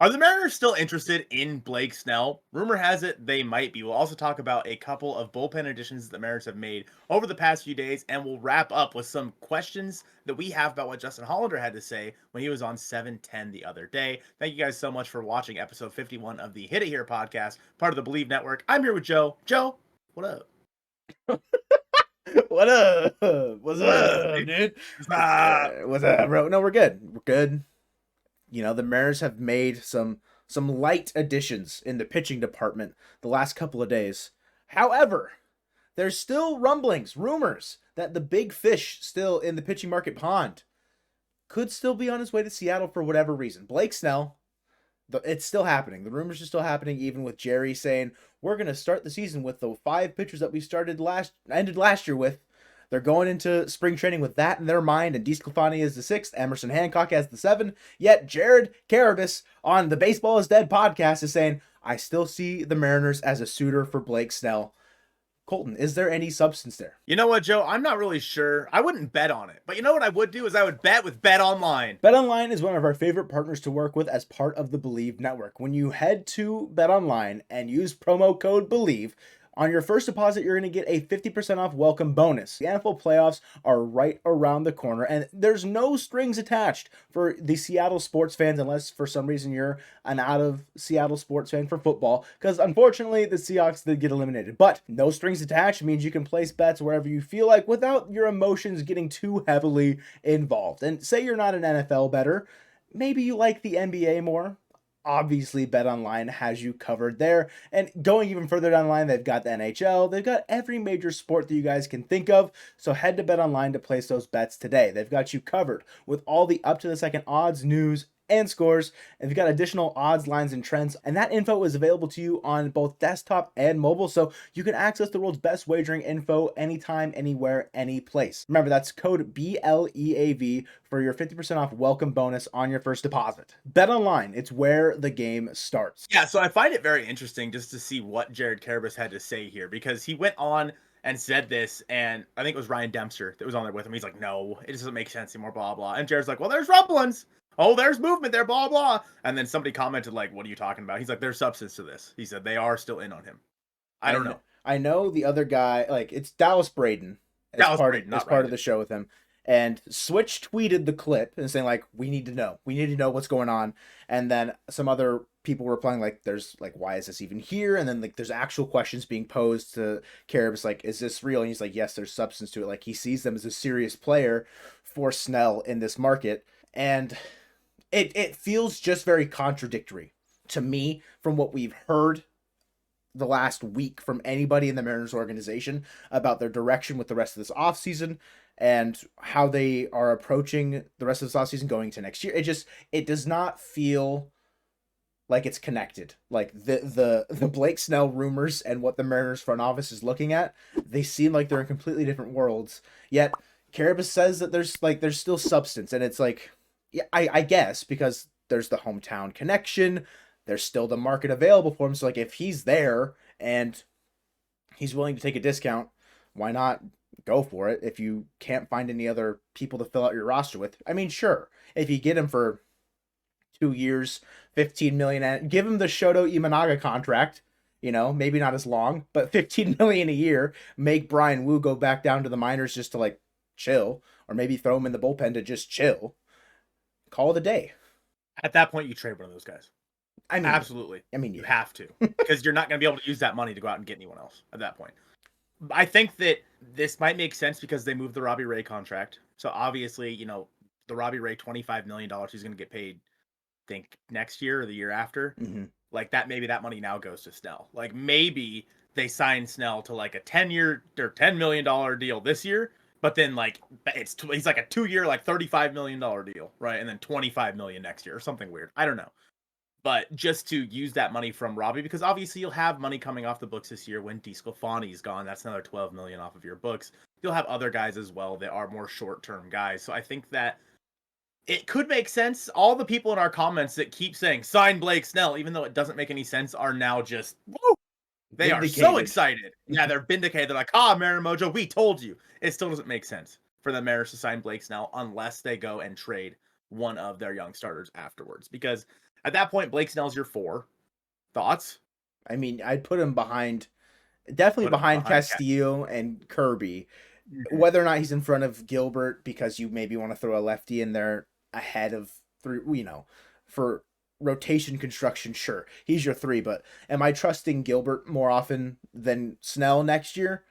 Are the Mariners still interested in Blake Snell? Rumor has it they might be. We'll also talk about a couple of bullpen additions that the Mariners have made over the past few days, and we'll wrap up with some questions that we have about what Justin Hollander had to say when he was on 710 the other day. Thank you guys so much for watching episode 51 of the Hit It Here podcast, part of the Bleav Network. I'm here with Joe. Joe, what up? What up? What's What up, up, dude? dude? Ah, What's up, bro? No, we're good. We're good. You know, the Mariners have made some light additions in the pitching department the last couple of days. However, there's still rumblings, rumors that the big fish still in the pitching market pond could still be on his way to Seattle for whatever reason. Blake Snell, it's still happening. The rumors are still happening, even with Jerry saying we're going to start the season with the 5 pitchers that we ended last year with. They're going into spring training with that in their mind, and DeSclafani is the 6th, Emerson Hancock as the 7. Yet Jared Carrabis on the Baseball is Dead podcast is saying, I still see the Mariners as a suitor for Blake Snell. Colton, is there any substance there? You know what, Joe? I'm not really sure. I wouldn't bet on it. But you know what I would do is I would bet with Bet Online. BetOnline is one of our favorite partners to work with as part of the Bleav network. When you head to BetOnline and use promo code Bleav, on your first deposit, you're going to get a 50% off welcome bonus. The NFL playoffs are right around the corner, and there's no strings attached for the Seattle sports fans, unless for some reason you're an out of Seattle sports fan for football, because unfortunately the Seahawks did get eliminated. But no strings attached means you can place bets wherever you feel like without your emotions getting too heavily involved. And say you're not an NFL bettor, maybe you like the NBA more. Obviously, BetOnline has you covered there. And going even further down the line, they've got the NHL. They've got every major sport that you guys can think of. So head to BetOnline to place those bets today. They've got you covered with all the up-to-the-second odds, news, and scores, and we've got additional odds, lines, and trends, and that info is available to you on both desktop and mobile, so you can access the world's best wagering info anytime, anywhere, any place. Remember, that's code BLEAV for your 50% off welcome bonus on your first deposit. Bet Online, it's where the game starts. Yeah, so I find it very interesting just to see what Jared Carrabis had to say here, because he went on and said this, and I think it was Ryan Dempster that was on there with him. He's like, no, it doesn't make sense anymore, blah, blah. And Jared's like, well, there's rumblings. Oh, there's movement there, blah, blah. And then somebody commented, like, what are you talking about? He's like, there's substance to this. He said they are still in on him. I don't know. I know the other guy, like, it's Dallas Braden as part of the show with him. And Switch tweeted the clip and saying, like, we need to know what's going on. And then some other people were replying, like, there's, like, why is this even here? And then, like, there's actual questions being posed to Carrabis, like, is this real? And he's like, yes, there's substance to it. Like, he sees them as a serious player for Snell in this market. And it feels just very contradictory to me from what we've heard the last week from anybody in the Mariners organization about their direction with the rest of this offseason and how they are approaching the rest of this offseason going to next year. It does not feel like it's connected. Like the Blake Snell rumors and what the Mariners front office is looking at, they seem like they're in completely different worlds. Yet Carrabis says that there's still substance, and it's like, yeah, I guess because there's the hometown connection, there's still the market available for him. So like if he's there and he's willing to take a discount, why not go for it if you can't find any other people to fill out your roster with? I mean, sure, if you get him for 2 years, 15 million, and give him the Shoto Imanaga contract, you know, maybe not as long, but 15 million a year, make Brian Wu go back down to the minors just to like chill, or maybe throw him in the bullpen to just chill. Call it a day. At that point, you trade one of those guys. I mean, absolutely. I mean, you have to, because you're not going to be able to use that money to go out and get anyone else at that point. I think that this might make sense because they moved the Robbie Ray contract. So obviously, you know, the Robbie Ray $25 million he's going to get paid, I think, next year or the year after. Mm-hmm. Like that, maybe that money now goes to Snell. Like maybe they sign Snell to like a 10-year or $10 million deal this year. But then, like, he's like a 2-year, like $35 million deal, right? And then $25 million next year or something weird. I don't know. But just to use that money from Robbie, because obviously you'll have money coming off the books this year when DeSclafani's gone. That's another $12 million off of your books. You'll have other guys as well that are more short-term guys. So I think that it could make sense. All the people in our comments that keep saying, sign Blake Snell, even though it doesn't make any sense, are now just, woo! They are so excited. Yeah, they're vindicated. They're like, Mariner Mojo, we told you. It still doesn't make sense for the Mariners to sign Blake Snell unless they go and trade one of their young starters afterwards. Because At that point, Blake Snell's your 4. Thoughts? I mean, I'd put him definitely behind Castillo and Kirby. Mm-hmm. Whether or not he's in front of Gilbert because you maybe want to throw a lefty in there ahead of 3, for rotation construction, sure. He's your 3, but am I trusting Gilbert more often than Snell next year?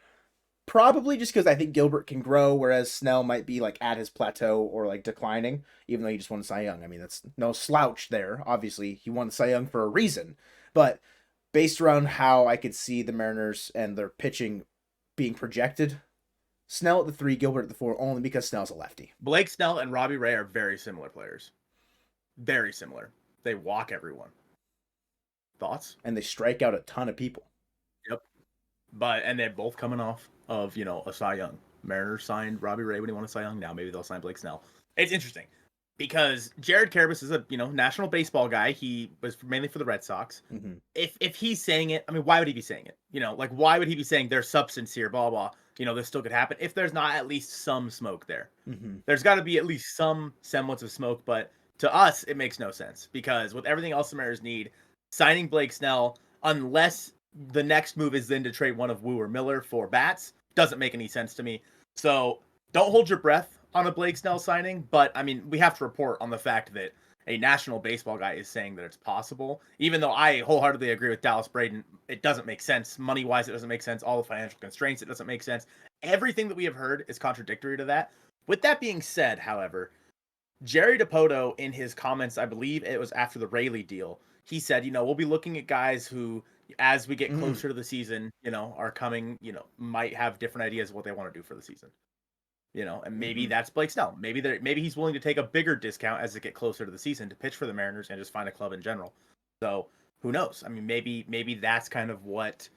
Probably just because I think Gilbert can grow, whereas Snell might be like at his plateau or like declining, even though he just won the Cy Young. I mean, that's no slouch there. Obviously, he won the Cy Young for a reason. But based around how I could see the Mariners and their pitching being projected, Snell at the 3, Gilbert at the 4, only because Snell's a lefty. Blake Snell and Robbie Ray are very similar players. Very similar. They walk everyone. Thoughts? And they strike out a ton of people. Yep. And they're both coming off of, a Cy Young. Mariners signed Robbie Ray when he won a Cy Young. Now maybe they'll sign Blake Snell. It's interesting because Jared Carrabis is a, national baseball guy. He was mainly for the Red Sox. Mm-hmm. If he's saying it, I mean, why would he be saying it? Why would he be saying there's substance here, blah, blah. This still could happen if there's not at least some smoke there. Mm-hmm. There's got to be at least some semblance of smoke, but to us, it makes no sense because with everything else the Mariners need, signing Blake Snell, unless the next move is then to trade one of Wu or Miller for bats, doesn't make any sense to me. So don't hold your breath on a Blake Snell signing, but I mean, we have to report on the fact that a national baseball guy is saying that it's possible, even though I wholeheartedly agree with Dallas Braden. It doesn't make sense. Money-wise, it doesn't make sense. All the financial constraints, it doesn't make sense. Everything that we have heard is contradictory to that. With that being said, however, Jerry Dipoto, in his comments, I Bleav it was after the Rayleigh deal, he said, we'll be looking at guys who, as we get closer to the season, are coming, might have different ideas of what they want to do for the season. And maybe that's Blake Snell. Maybe he's willing to take a bigger discount as they get closer to the season to pitch for the Mariners and just find a club in general. So who knows? I mean, maybe that's kind of what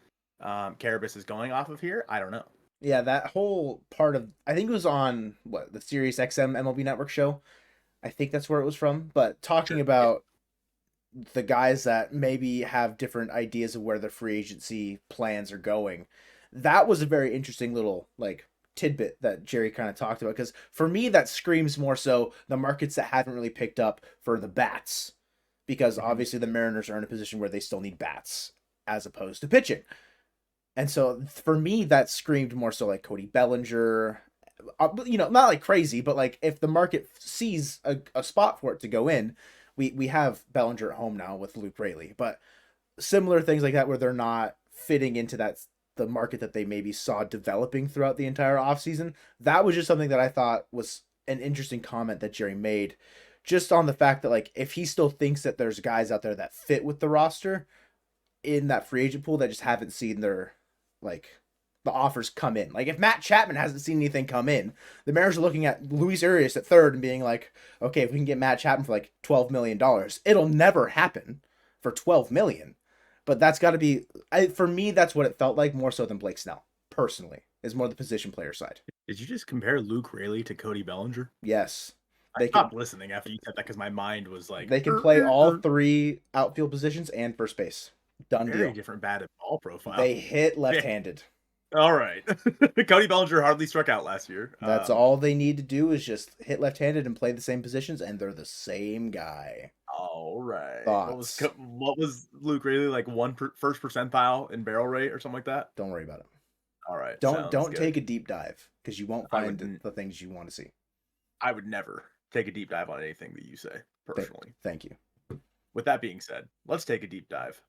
Carrabis is going off of here. I don't know. Yeah, that whole part of, I think it was on the Sirius XM MLB Network show. I think that's where it was from. But talking about the guys that maybe have different ideas of where their free agency plans are going, that was a very interesting little tidbit that Jerry kind of talked about, because for me that screams more so the markets that haven't really picked up for the bats, because obviously the Mariners are in a position where they still need bats as opposed to pitching. And so for me that screamed more so like Cody Bellinger, not like crazy, but if the market sees a spot for it to go in, we have Bellinger at home now with Luke Rayleigh, but similar things like that where they're not fitting into the market that they maybe saw developing throughout the entire offseason. That was just something that I thought was an interesting comment that Jerry made, just on the fact that if he still thinks that there's guys out there that fit with the roster in that free agent pool that just haven't seen their the offers come in. If Matt Chapman hasn't seen anything come in, the Mariners are looking at Luis Urias at 3rd and being okay, if we can get Matt Chapman for $12 million, it'll never happen for $12 million. But that's got to be, for me, that's what it felt like more so than Blake Snell, personally, is more the position player side. Did you just compare Luke Rayleigh to Cody Bellinger? Yes. I stopped listening after you said that because my mind was they can play all 3 outfield positions and first base. Done deal. Very different bat and ball profile. They hit left-handed. All right. Cody Bellinger hardly struck out last year. That's all they need to do is just hit left-handed and play the same positions, and they're the same guy. All right. Thoughts? What was Luke Rayleigh first percentile in barrel rate or something like that? Don't worry about it. All right. Don't take a deep dive because you won't find the things you want to see. I would never take a deep dive on anything that you say, personally. Thank you. With that being said, let's take a deep dive.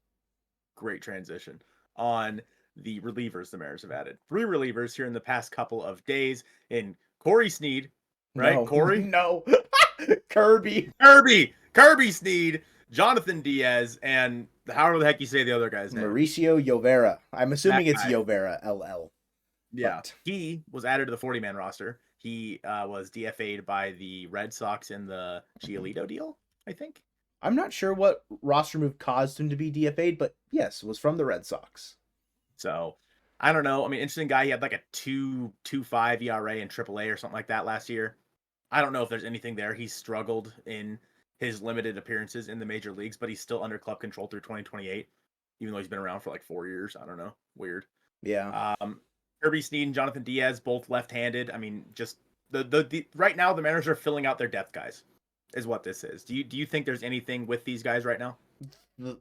Great transition on the relievers the Mariners have added. 3 relievers here in the past couple of days in Corey Sneed, right? No. Corey? No. Kirby Sneed, Jonathan Diaz, and however the heck you say the other guy's name. Mauricio Llovera. I'm assuming it's Llovera, LL. Yeah. But he was added to the 40-man roster. He was DFA'd by the Red Sox in the Giolito deal, I think. I'm not sure what roster move caused him to be DFA'd, but yes, it was from the Red Sox. So, I don't know. I mean, interesting guy. He had a 2.25 ERA in AAA or something like that last year. I don't know if there's anything there. He's struggled in his limited appearances in the major leagues, but he's still under club control through 2028, even though he's been around for 4 years. I don't know. Weird. Yeah. Kirby Sneed and Jonathan Diaz, both left-handed. I mean, just the right now, the Mariners are filling out their depth guys. is what this is. Do you think there's anything with these guys right now?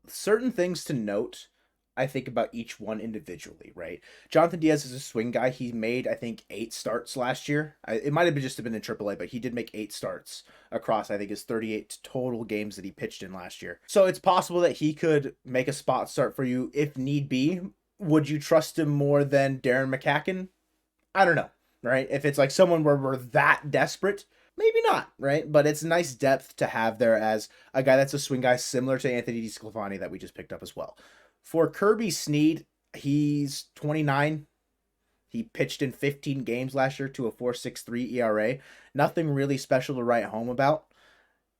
Certain things to note, I think, about each one individually, right? Jonathan Diaz is a swing guy. He made, I think, 8 starts last year. It might have been in AAA, but he did make 8 starts across, I think, his 38 total games that he pitched in last year. So it's possible that he could make a spot start for you if need be. Would you trust him more than Darren McCacken? I don't know, right? If it's like someone where we're that desperate, maybe not, right? But it's nice depth to have there as a guy that's a swing guy similar to Anthony DeSclafani that we just picked up as well. For Kirby Snead, he's 29. He pitched in 15 games last year to a 4.63 ERA. Nothing really special to write home about.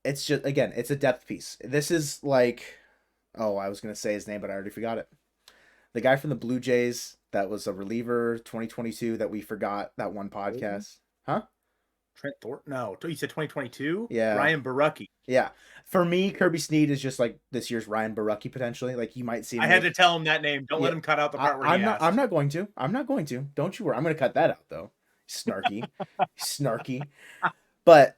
It's just, again, it's a depth piece. This is like, oh, I was going to say his name, but I already forgot it. The guy from the Blue Jays that was a reliever 2022 that we forgot that one podcast. Huh? Trent Thornton? No, you said 2022? Yeah. Ryan Barucki. Yeah. For me, Kirby Snead is just like this year's Ryan Barucki potentially. Like you might see him. I had to tell him that name. Don't let him cut out the part where he asked. I'm not going to. Don't you worry. I'm going to cut that out though. Snarky. Snarky. But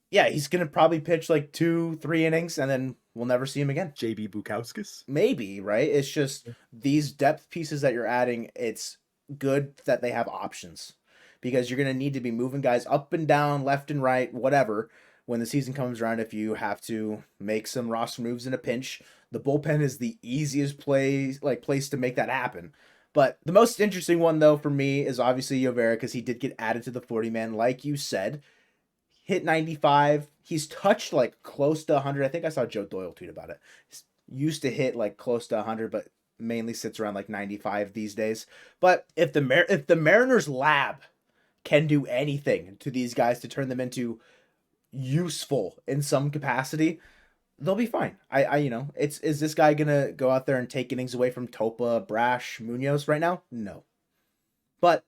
yeah, he's going to probably pitch like 2-3 innings and then we'll never see him again. JB Bukowskis? Maybe, right? It's just these depth pieces that you're adding, it's good that they have options. Because you're going to need to be moving guys up and down, left and right, whatever, when the season comes around if you have to make some roster moves in a pinch. The bullpen is the easiest place to make that happen. But the most interesting one, though, for me is obviously Llovera because he did get added to the 40-man, like you said. Hit 95. He's touched like close to 100. I think I saw Joe Doyle tweet about it. He's used to hit like close to 100, but mainly sits around like 95 these days. But if the Mariners lab can do anything to these guys to turn them into useful in some capacity, they'll be fine. Is this guy gonna go out there and take innings away from Topa, Brash, Munoz right now? No. But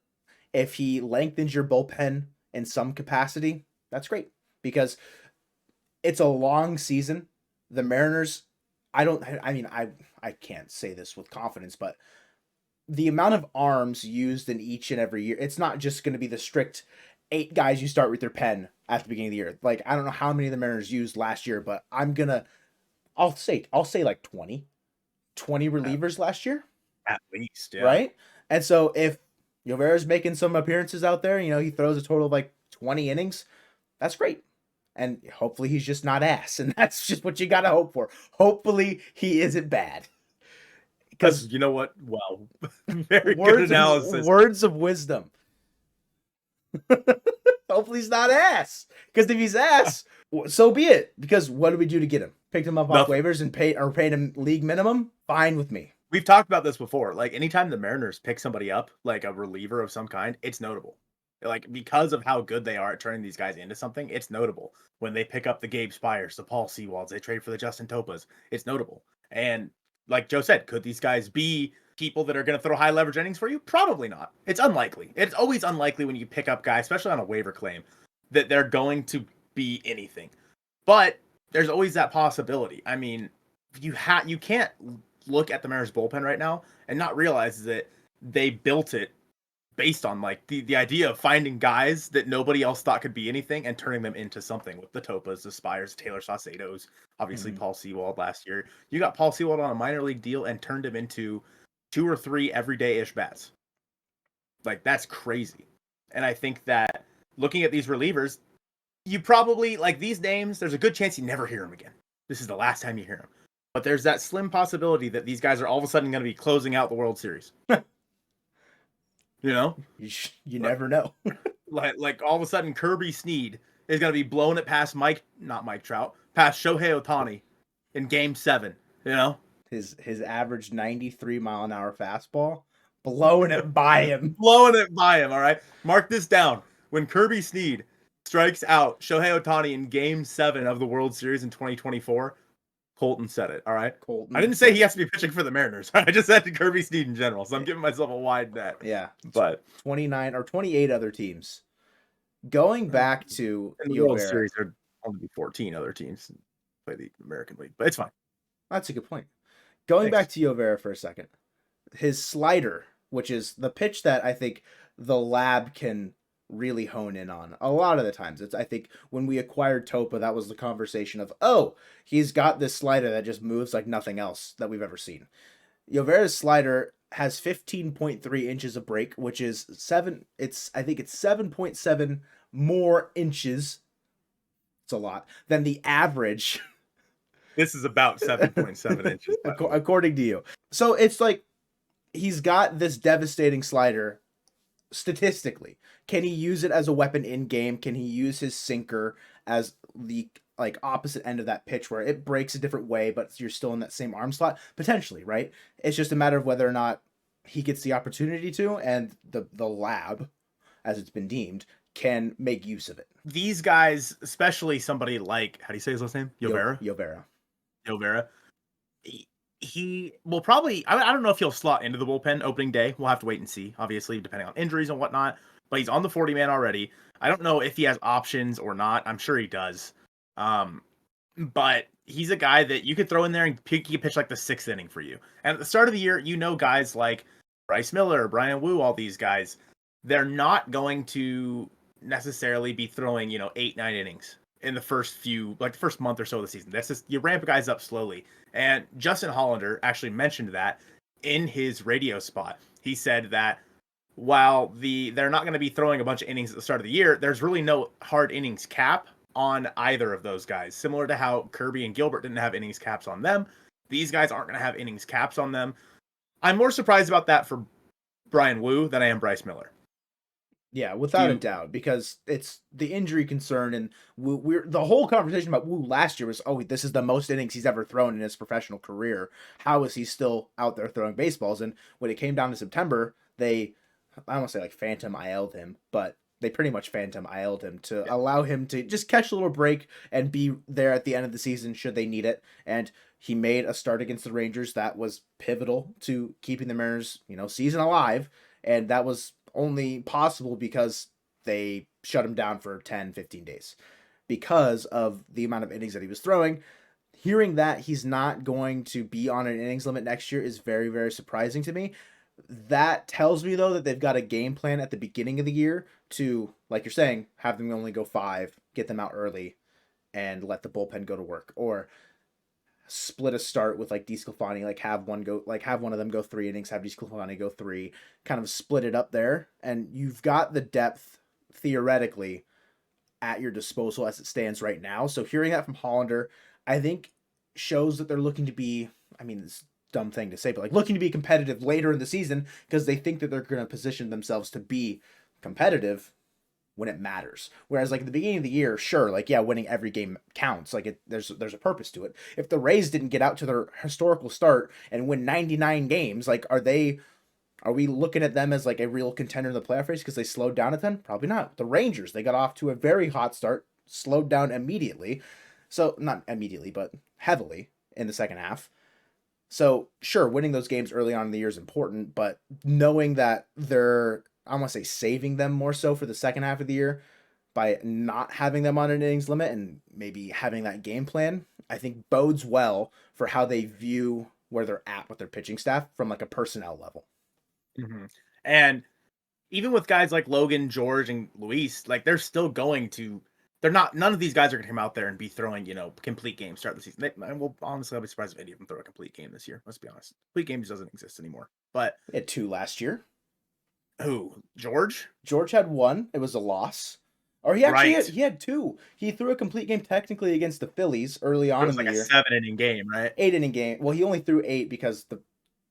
if he lengthens your bullpen in some capacity, that's great because it's a long season. The Mariners, I can't say this with confidence, but the amount of arms used in each and every year, it's not just going to be the strict 8 guys you start with your pen at the beginning of the year. Like, I don't know how many the Mariners used last year, but I'll say like 20 relievers last year. At least, yeah. Right? And so if Llovera's making some appearances out there, he throws a total of like 20 innings, that's great. And hopefully he's just not ass. And that's just what you got to hope for. Hopefully he isn't bad. Because you know what? Wow. Very good analysis. Words of wisdom. Hopefully he's not ass. Because if he's ass, so be it. Because what did we do to get him? Picked him up off waivers and paid him league minimum? Fine with me. We've talked about this before. Like, anytime the Mariners pick somebody up, like a reliever of some kind, it's notable. Like, because of how good they are at turning these guys into something, it's notable. When they pick up the Gabe Spires, the Paul Sewalds, they trade for the Justin Topas, it's notable. And like Joe said, could these guys be people that are going to throw high leverage innings for you? Probably not. It's unlikely. It's always unlikely when you pick up guys, especially on a waiver claim, that they're going to be anything. But there's always that possibility. I mean, you can't look at the Mariners bullpen right now and not realize that they built it based on like the idea of finding guys that nobody else thought could be anything and turning them into something with the Topas, the Spires, Taylor Saucedos, obviously Paul Sewald last year. You got Paul Sewald on a minor league deal and turned him into 2 or 3 everyday-ish bats. Like, that's crazy. And I think that looking at these relievers, you probably, like these names, there's a good chance you never hear them again. This is the last time you hear them. But there's that slim possibility that these guys are all of a sudden going to be closing out the World Series. You never know. like all of a sudden Kirby Snead is going to be blowing it past past Shohei Ohtani in Game 7. His average 93 mile an hour fastball, blowing it by him. All right? Mark this down. When Kirby Snead strikes out Shohei Ohtani in Game 7 of the World Series in 2024, Colton said it, all right? I didn't say he has to be pitching for the Mariners. I just said to Kirby Snead in general, so I'm giving myself a wide net. Yeah. But 29 or 28 other teams. Going back to the World Series, there'd only be 14 other teams play the American League, but it's fine. That's a good point. Going back to Llovera for a second. His slider, which is the pitch that I think the lab can really hone in on. A lot of the times, I think when we acquired Topa, that was the conversation of, oh, he's got this slider that just moves like nothing else that we've ever seen. Llovera's slider has 15.3 inches of break, which is I think it's 7.7 more inches. It's a lot than the average. This is about 7.7 inches, according to you. So it's like he's got this devastating slider statistically. Can he use it as a weapon in game? Can he use his sinker as the like opposite end of that pitch where it breaks a different way, but you're still in that same arm slot? Potentially, right? It's just a matter of whether or not he gets the opportunity to, and the lab, as it's been deemed, can make use of it. These guys, especially somebody like, how do you say his last name? Llovera. He will probably, I don't know if he'll slot into the bullpen opening day. We'll have to wait and see, obviously, depending on injuries and whatnot. But he's on the 40-man already. I don't know if he has options or not. I'm sure he does. But he's a guy that you could throw in there and he could pitch like the 6th inning for you. And at the start of the year, guys like Bryce Miller, Brian Wu, all these guys, they're not going to necessarily be throwing, 8-9 innings in the first few, like the first month or so of the season. That's just, you ramp guys up slowly. And Justin Hollander actually mentioned that in his radio spot. He said that while they're not going to be throwing a bunch of innings at the start of the year, there's really no hard innings cap on either of those guys. Similar to how Kirby and Gilbert didn't have innings caps on them, these guys aren't going to have innings caps on them. I'm more surprised about that for Brian Wu than I am Bryce Miller. Yeah, without a doubt, because it's the injury concern, and we're the whole conversation about Wu last year was, oh, this is the most innings he's ever thrown in his professional career. How is he still out there throwing baseballs? And when it came down to September, I don't want to say like Phantom IL'd him, but they pretty much Phantom IL'd him to allow him to just catch a little break and be there at the end of the season should they need it. And he made a start against the Rangers that was pivotal to keeping the Mariners, season alive, and that was only possible because they shut him down for 10, 15 days because of the amount of innings that he was throwing. Hearing that he's not going to be on an innings limit next year is very, very surprising to me. That tells me, though, that they've got a game plan at the beginning of the year to, like you're saying, have them only go 5, get them out early, and let the bullpen go to work. Or split a start with like DeSclafani, like have one of them go 3 innings, have DeSclafani go 3, kind of split it up there, and you've got the depth theoretically at your disposal as it stands right now. So hearing that from Hollander, I think shows that they're looking to be, it's a dumb thing to say, but like looking to be competitive later in the season because they think that they're going to position themselves to be competitive when it matters. Whereas like at the beginning of the year, sure, like winning every game counts. Like there's a purpose to it. If the Rays didn't get out to their historical start and win 99 games, like are we looking at them as like a real contender in the playoff race because they slowed down at them? Probably not. The Rangers, they got off to a very hot start, slowed down immediately. So not immediately, but heavily in the second half. So sure, winning those games early on in the year is important, but knowing that I want to say saving them more so for the second half of the year by not having them on an innings limit and maybe having that game plan, I think bodes well for how they view where they're at with their pitching staff from like a personnel level. Mm-hmm. And even with guys like Logan, George, and Luis, like none of these guys are going to come out there and be throwing, complete games start the season. Honestly, I'll be surprised if any of them throw a complete game this year. Let's be honest. Complete games doesn't exist anymore. But we had 2 last year. Who? George? George had 1. It was a loss. Or he actually he had 2. He threw a complete game technically against the Phillies early on in the year. It was like a 7-inning game, right? 8-inning game. Well, he only threw 8 because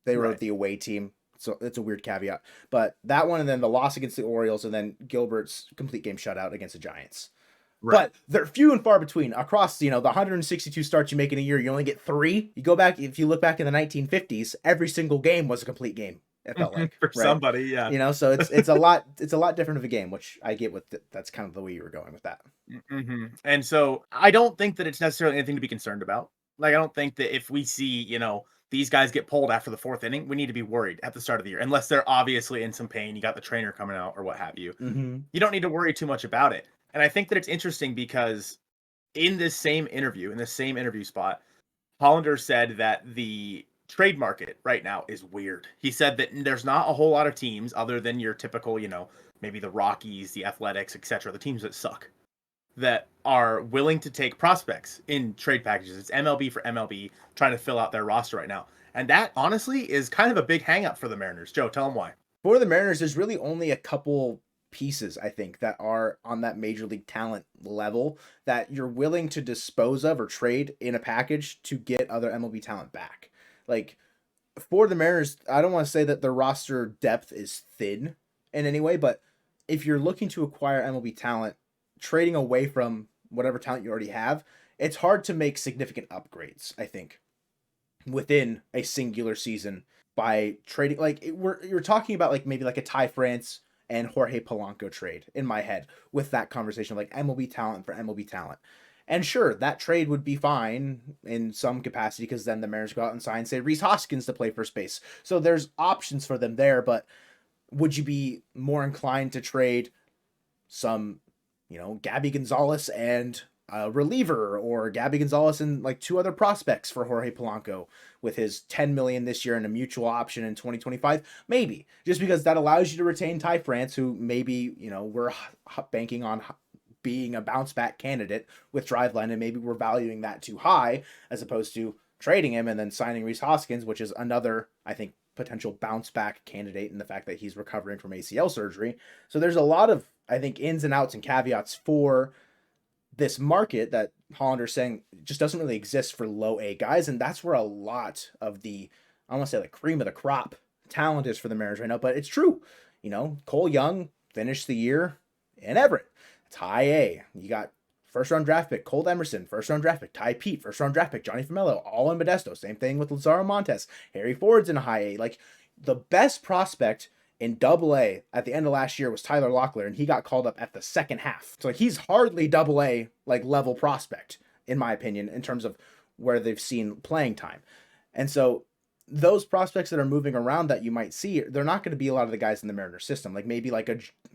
they were the away team. So it's a weird caveat. But that one and then the loss against the Orioles and then Gilbert's complete game shutout against the Giants. Right. But they're few and far between. Across, the 162 starts you make in a year, you only get 3. You go back, if you look back in the 1950s, every single game was a complete game. It felt like for somebody, yeah. So it's a lot different of a game, which I get that's kind of the way you were going with that. Mm-hmm. And so I don't think that it's necessarily anything to be concerned about. Like I don't think that if we see these guys get pulled after the 4th inning, we need to be worried at the start of the year, unless they're obviously in some pain. You got the trainer coming out or what have you. Mm-hmm. You don't need to worry too much about it. And I think that it's interesting because in this same interview spot, Hollander said that the trade market right now is weird. He said that there's not a whole lot of teams other than your typical, maybe the Rockies, the Athletics, etc., the teams that suck, that are willing to take prospects in trade packages. It's MLB for MLB trying to fill out their roster right now. And that honestly is kind of a big hang up for the Mariners. Joe, tell them why. For the Mariners, there's really only a couple pieces, I think, that are on that major league talent level that you're willing to dispose of or trade in a package to get other MLB talent back. Like, for the Mariners, I don't want to say that their roster depth is thin in any way, but if you're looking to acquire MLB talent, trading away from whatever talent you already have, it's hard to make significant upgrades, I think, within a singular season by trading. Like, you're talking about like maybe like a Ty France and Jorge Polanco trade in my head with that conversation, like MLB talent for MLB talent. And sure, that trade would be fine in some capacity because then the Mariners go out and sign, say, Rhys Hoskins to play first base. So there's options for them there, but would you be more inclined to trade some, Gabby Gonzalez and a reliever, or Gabby Gonzalez and like two other prospects for Jorge Polanco with his $10 million this year and a mutual option in 2025? Maybe, just because that allows you to retain Ty France, who maybe, we're banking on being a bounce back candidate with Driveline, and maybe we're valuing that too high as opposed to trading him and then signing Rhys Hoskins, which is another, I think, potential bounce back candidate in the fact that he's recovering from ACL surgery. So there's a lot of, I think, ins and outs and caveats for this market that Hollander's saying just doesn't really exist for low A guys. And that's where a lot of the, I don't want to say like cream of the crop talent is for the Mariners right now, but it's true. Cole Young finished the year in Everett. It's high A. You got first round draft pick Colt Emerson, first round draft pick Ty Pete, first round draft pick Johnny Fumello, all in Modesto. Same thing with Lazaro Montes. Harry Ford's in high A. Like, the best prospect in Double A at the end of last year was Tyler Locklear, and he got called up at the second half. So he's hardly Double A like level prospect, in my opinion, in terms of where they've seen playing time. And so those prospects that are moving around that you might see, they're not going to be a lot of the guys in the Mariners system. Like maybe like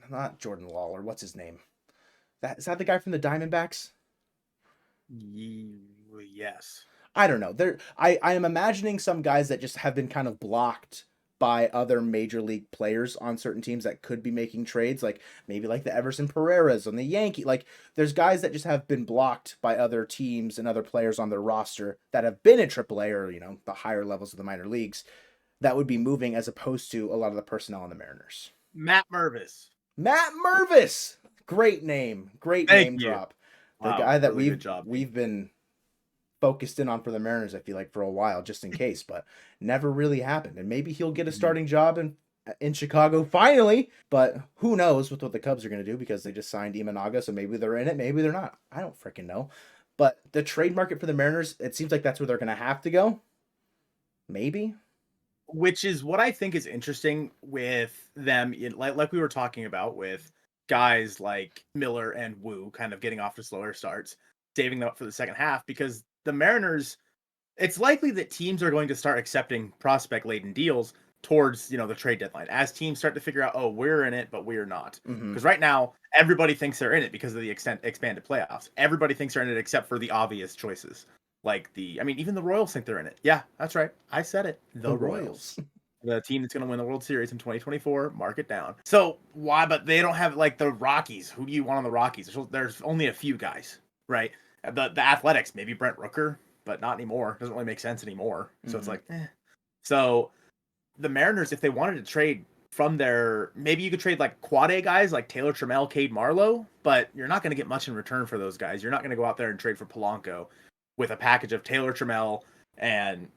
not Jordan Lawler, what's his name? Is that the guy from the Diamondbacks? Yes. I don't know. I am imagining some guys that just have been kind of blocked by other major league players on certain teams that could be making trades, like maybe like the Everson Pereiras on the Yankee. Like, there's guys that just have been blocked by other teams and other players on their roster that have been at AAA or, the higher levels of the minor leagues that would be moving, as opposed to a lot of the personnel on the Mariners. Matt Mervis. Great name. Great Thank name you. drop. The Wow, guy that really we've been focused in on for the Mariners, I feel like, for a while, just in case, but never really happened. And maybe he'll get a starting job in Chicago finally, but who knows with what the Cubs are going to do, because they just signed Imanaga, so maybe they're in it, maybe they're not. I don't freaking know. But the trade market for the Mariners, it seems like that's where they're going to have to go. Maybe. Which is what I think is interesting with them, like we were talking about with guys like Miller and Wu kind of getting off to slower starts, saving them up for the second half, because the Mariners, it's likely that teams are going to start accepting prospect-laden deals towards, the trade deadline, as teams start to figure out, oh, we're in it, but we're not. Because right now, everybody thinks they're in it because of the expanded playoffs. Everybody thinks they're in it except for the obvious choices. Like even the Royals think they're in it. Yeah, that's right. I said it. The Royals. The team that's going to win the World Series in 2024, mark it down. So why? But they don't have like the Rockies. Who do you want on the Rockies? There's only a few guys, right? The Athletics, maybe Brent Rooker, but not anymore. Doesn't really make sense anymore. So it's like, So the Mariners, if they wanted to trade from maybe you could trade like quad A guys like Taylor Trammell, Cade Marlowe, but you're not going to get much in return for those guys. You're not going to go out there and trade for Polanco with a package of Taylor Trammell and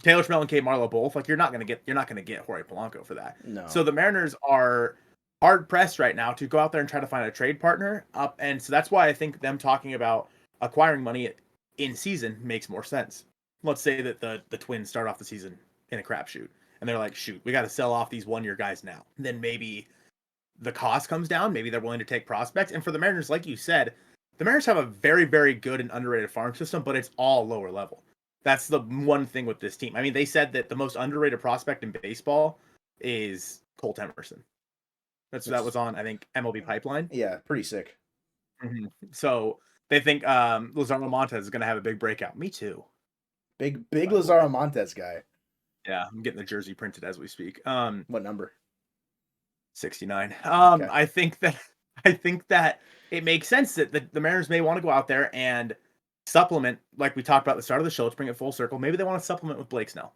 Taylor Trammell and Cade Marlowe both. Like, you're not going to get Jorge Polanco for that. No. So the Mariners are hard pressed right now to go out there and try to find a trade partner up, and so that's why I think them talking about acquiring money in season makes more sense. Let's say that the Twins start off the season in a crapshoot, and they're like, shoot, we got to sell off these 1-year guys now. Then maybe the cost comes down. Maybe they're willing to take prospects. And for the Mariners, like you said, the Mariners have a very, very good and underrated farm system, but it's all lower level. That's the one thing with this team. I mean, they said that the most underrated prospect in baseball is Colt Emerson. That was on, I think, MLB Pipeline. Yeah, pretty sick. Mm-hmm. So they think Lazaro Montes is going to have a big breakout. Me too. Big Lazaro Montes guy. Yeah, I'm getting the jersey printed as we speak. What number? 69. Okay. I think that it makes sense that the Mariners may want to go out there and supplement, like we talked about at the start of the show. Let's bring it full circle. Maybe they want to supplement with Blake Snell.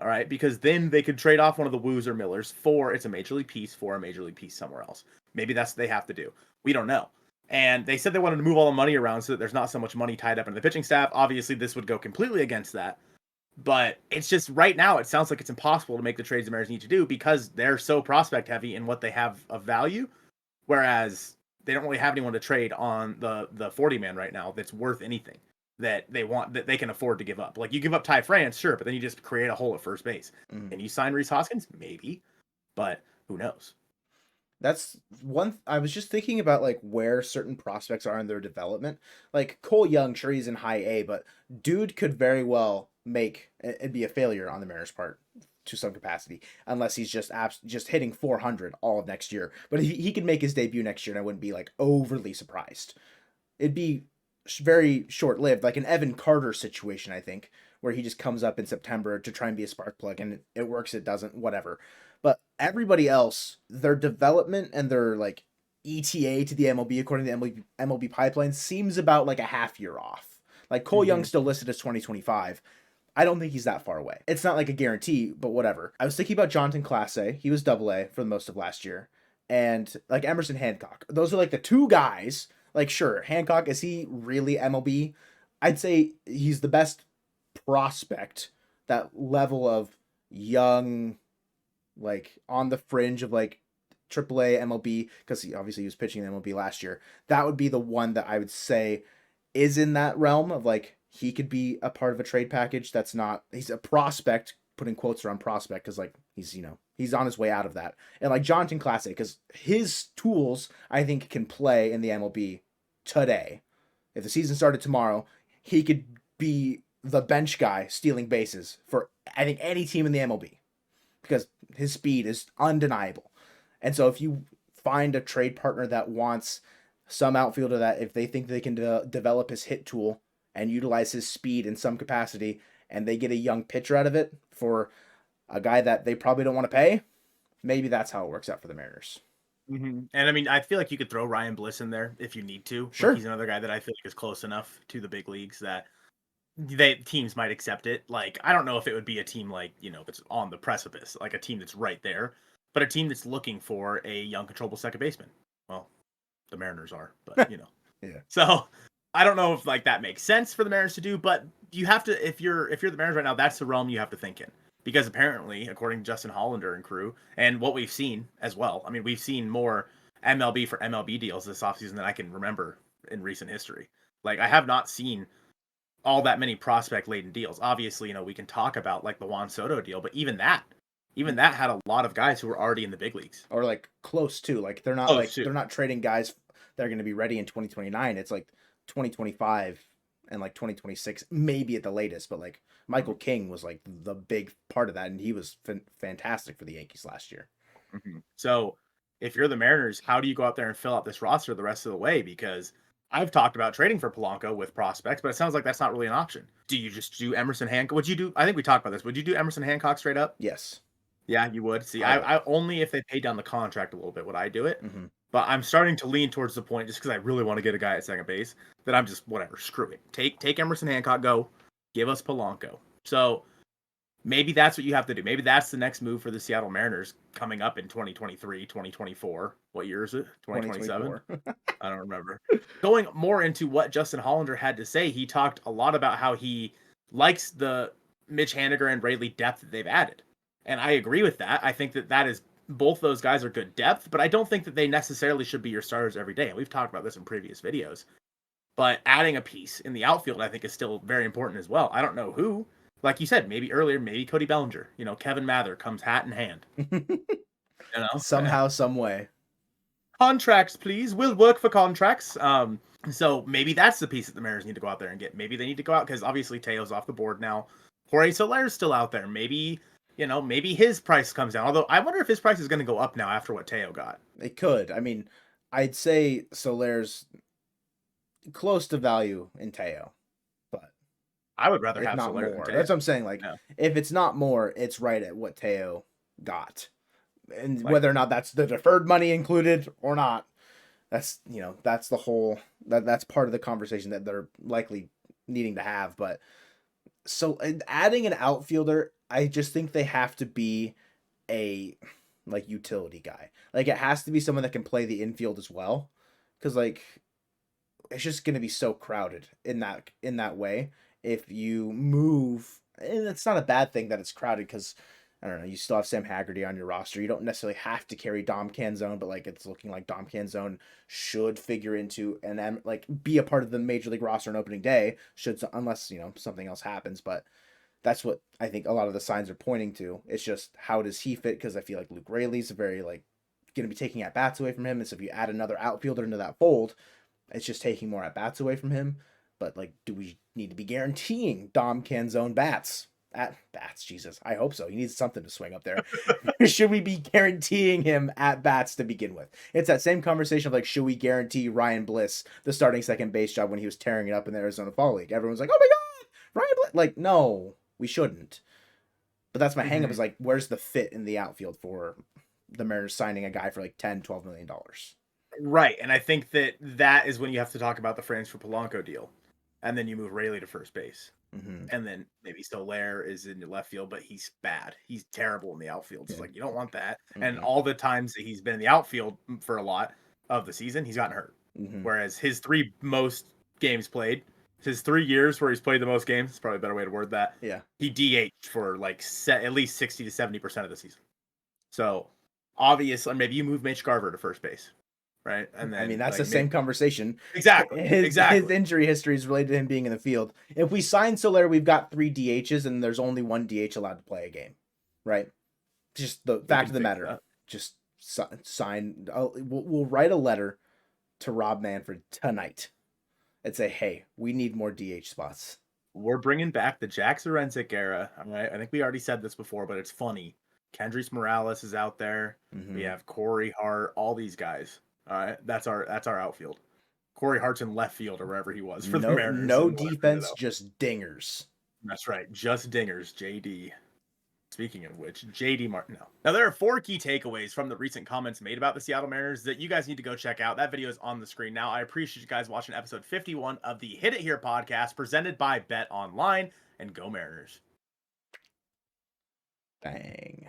All right, because then they could trade off one of the Woos or Millers for it's a major league piece for a major league piece somewhere else. Maybe that's what they have to do. We don't know. And they said they wanted to move all the money around so that there's not so much money tied up in the pitching staff. Obviously, this would go completely against that. But it's just right now, it sounds like it's impossible to make the trades the Mariners need to do because they're so prospect heavy in what they have of value. Whereas they don't really have anyone to trade on the 40 man right now that's worth anything that they want, that they can afford to give up. Like you give up Ty France, sure, but then you just create a hole at first base. And you sign Rhys Hoskins? Maybe. But who knows? That's one. I was just thinking about like where certain prospects are in their development. Like Cole Young, sure he's in high A, but dude could very well make it be a failure on the Mariners' part to some capacity, unless he's just hitting 400 all of next year. But he could make his debut next year, and I wouldn't be like overly surprised. It'd be very short lived, like an Evan Carter situation, I think, where he just comes up in September to try and be a spark plug, and it works, it doesn't, whatever. But everybody else, their development and their like ETA to the MLB, according to the MLB pipeline, seems about like a half year off. Like Cole Young's still listed as 2025. I don't think he's that far away. It's not like a guarantee, but whatever. I was thinking about Jonathan Clase. He was AA for most of last year. And like Emerson Hancock. Those are like the two guys. Like, sure, Hancock, is he really MLB? I'd say he's the best prospect, that level of young, like on the fringe of like AAA MLB, because he was pitching in MLB last year. That would be the one that I would say is in that realm of like he could be a part of a trade package. That's not, he's a prospect, putting quotes around prospect, because like he's he's on his way out of that. And like Jonathan Clase, because his tools I think can play in the MLB today. If the season started tomorrow, he could be the bench guy stealing bases for I think any team in the MLB, because his speed is undeniable. And so if you find a trade partner that wants some outfielder that if they think they can develop his hit tool and utilize his speed in some capacity, and they get a young pitcher out of it for a guy that they probably don't want to pay, maybe that's how it works out for the Mariners. And I mean, I feel like you could throw Ryan Bliss in there if you need to. Sure. Like he's another guy that I feel like is close enough to the big leagues that teams might accept it. Like, I don't know if it would be a team like, that's on the precipice, like a team that's right there, but a team that's looking for a young, controllable second baseman. Well, the Mariners are, but Yeah. So I don't know if like that makes sense for the Mariners to do, but you have to, if you're the Mariners right now, that's the realm you have to think in. Because apparently, according to Justin Hollander and crew, and what we've seen as well, I mean, we've seen more MLB for MLB deals this offseason than I can remember in recent history. Like, I have not seen all that many prospect-laden deals. Obviously, we can talk about, like, the Juan Soto deal, but even that had a lot of guys who were already in the big leagues. Or, like, close to. Like, they're not, they're not trading guys that are going to be ready in 2029. It's, like, 2025 and, like, 2026, maybe at the latest, but, like, Michael King was like the big part of that, and he was fantastic for the Yankees last year. So if you're the Mariners, how do you go out there and fill out this roster the rest of the way? Because I've talked about trading for Polanco with prospects, but it sounds like that's not really an option. Do you just do Emerson Hancock? Would you do? I think we talked about this. Would you do Emerson Hancock straight up? Yes. Yeah, you would. See, I only if they pay down the contract a little bit would I do it. But I'm starting to lean towards the point, just because I really want to get a guy at second base, that I'm just whatever. Screw it. Take Emerson Hancock. Go. Give us Polanco. So maybe that's what you have to do. Maybe that's the next move for the Seattle Mariners coming up in 2023, 2024. What year is it? 2027? I don't remember. Going more into what Justin Hollander had to say, he talked a lot about how he likes the Mitch Haniger and Rayleigh depth that they've added. And I agree with that. I think that is, both those guys are good depth, but I don't think that they necessarily should be your starters every day. And we've talked about this in previous videos. But adding a piece in the outfield, I think, is still very important as well. I don't know who. Like you said, maybe earlier, maybe Cody Bellinger. Kevin Mather comes hat in hand. Somehow, some way. Contracts, please. We'll work for contracts. So maybe that's the piece that the Mariners need to go out there and get. Maybe they need to go out, because obviously Teo's off the board now. Jorge Soler's still out there. Maybe, maybe his price comes down. Although I wonder if his price is going to go up now after what Teo got. It could. I mean, I'd say Soler's close to value in Teo, but I would rather have not Soler more. than Teo. That's what I'm saying. Like, if it's not more, it's right at what Teo got. And whether or not that's the deferred money included or not, that's that's the whole that's part of the conversation that they're likely needing to have. But so adding an outfielder, I just think they have to be a like utility guy. Like it has to be someone that can play the infield as well, because like it's just going to be so crowded in that way. If you move, and it's not a bad thing that it's crowded, because I don't know, you still have Sam Haggerty on your roster. You don't necessarily have to carry Dom Canzone, but like it's looking like Dom Canzone should figure into and like be a part of the major league roster on opening day, unless something else happens. But that's what I think a lot of the signs are pointing to. It's just how does he fit? Because I feel like Luke Raley's very like going to be taking at bats away from him, and so if you add another outfielder into that fold, it's just taking more at bats away from him. But like, do we need to be guaranteeing Dom Canzone bats? At bats, Jesus, I hope so. He needs something to swing up there. Should we be guaranteeing him at bats to begin with? It's that same conversation of like, should we guarantee Ryan Bliss the starting second base job when he was tearing it up in the Arizona Fall League? Everyone's like, oh my God, Ryan Bliss. Like, no, we shouldn't. But that's my hang up is like, where's the fit in the outfield for the Mariners signing a guy for like $10-12 million? Right, and I think that is when you have to talk about the Francisco Polanco deal, and then you move Raley to first base. And then maybe Soler is in the left field, but he's bad. He's terrible in the outfield. So like, you don't want that. And all the times that he's been in the outfield for a lot of the season, he's gotten hurt. Whereas his 3 most games played, his 3 years where he's played the most games, it's probably a better way to word that. Yeah. He DH'd for like at least 60 to 70% of the season. So obviously, maybe you move Mitch Garver to first base. Right. And then I mean, that's like, the same conversation. Exactly. His injury history is related to him being in the field. If we sign Soler, we've got 3 DHs and there's only 1 DH allowed to play a game. Right. Just the fact of the matter. That. Just sign. We'll write a letter to Rob Manfred tonight and say, hey, we need more DH spots. We're bringing back the Jack Zarenzik era. All right. I think we already said this before, but it's funny. Kendrys Morales is out there. We have Corey Hart, all these guys. All right, that's our outfield. Corey Hart's in left field or wherever he was for the Mariners. No defense, just dingers. That's right, just dingers. JD. Speaking of which, JD Martin. No. Now there are 4 key takeaways from the recent comments made about the Seattle Mariners that you guys need to go check out. That video is on the screen now. I appreciate you guys watching episode 51 of the Hit It Here podcast presented by Bet Online, and go Mariners. Bang.